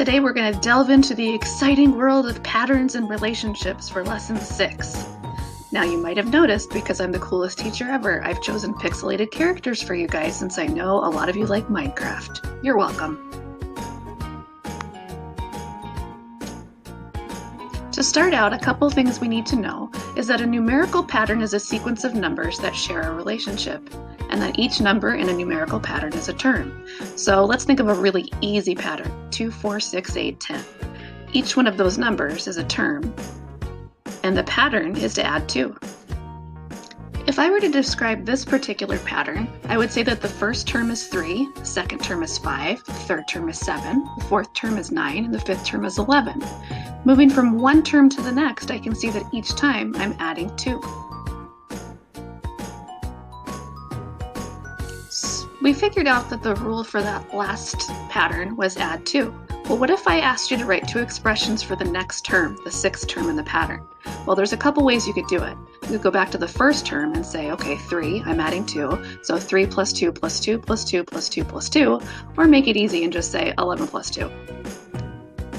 Today we're going to delve into the exciting world of patterns and relationships for Lesson 6. Now you might have noticed, because I'm the coolest teacher ever, I've chosen pixelated characters for you guys since I know a lot of you like Minecraft. You're welcome. To start out, a couple things we need to know is that a numerical pattern is a sequence of numbers that share a relationship, and that each number in a numerical pattern is a term. So let's think of a really easy pattern, 2, 4, 6, 8, 10. Each one of those numbers is a term, and the pattern is to add 2. If I were to describe this particular pattern, I would say that the first term is 3, the second term is 5, the third term is 7, the fourth term is 9, and the fifth term is 11. Moving from one term to the next, I can see that each time I'm adding 2. We figured out that the rule for that last pattern was add 2. Well, what if I asked you to write 2 expressions for the next term, the 6th term in the pattern? Well, there's a couple ways you could do it. You could go back to the first term and say, okay, 3, I'm adding 2, so 3 plus 2 plus 2 plus 2 plus 2 plus 2, or make it easy and just say 11 plus 2.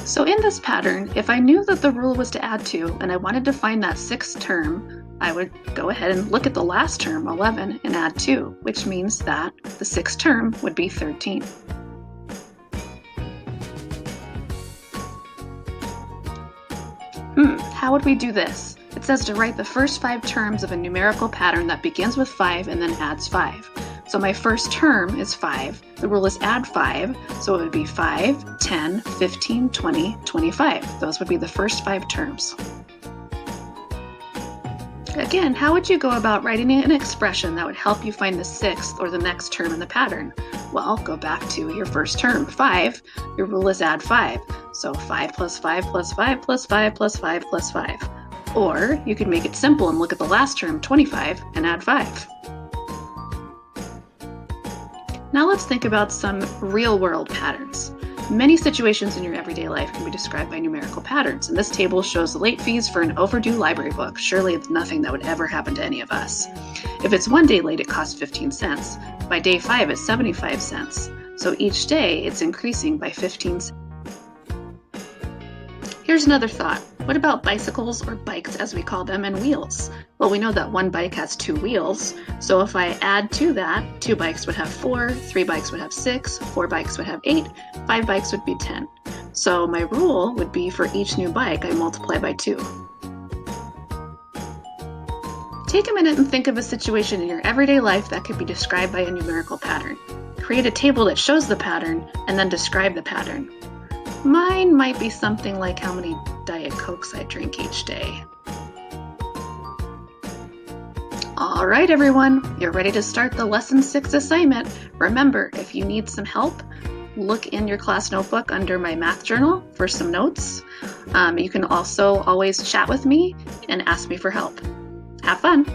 So in this pattern, if I knew that the rule was to add 2 and I wanted to find that 6th term, I would go ahead and look at the last term, 11, and add 2, which means that the 6th term would be 13. How would we do this? It says to write the first 5 terms of a numerical pattern that begins with 5 and then adds 5. So my first term is 5. The rule is add 5, so it would be 5, 10, 15, 20, 25. Those would be the first 5 terms. Again, how would you go about writing an expression that would help you find the 6th or the next term in the pattern? Well, go back to your first term, 5. Your rule is add 5. So 5 plus 5 plus 5 plus 5 plus 5 plus 5. Or you could make it simple and look at the last term, 25, and add 5. Now let's think about some real-world patterns. Many situations in your everyday life can be described by numerical patterns, and this table shows late fees for an overdue library book. Surely it's nothing that would ever happen to any of us. If it's 1 day late, it costs 15 cents. By day 5, it's 75 cents. So each day, it's increasing by 15 cents. Here's another thought. What about bicycles, or bikes as we call them, and wheels? Well, we know that one bike has 2 wheels, so if I add to that, 2 bikes would have 4, 3 bikes would have 6, 4 bikes would have 8, 5 bikes would be 10. So my rule would be for each new bike, I multiply by 2. Take a minute and think of a situation in your everyday life that could be described by a numerical pattern. Create a table that shows the pattern, and then describe the pattern. Mine might be something like how many Diet Cokes I drink each day. All right, everyone, you're ready to start the Lesson 6 assignment. Remember, if you need some help, look in your class notebook under my math journal for some notes. You can also always chat with me and ask me for help. Have fun!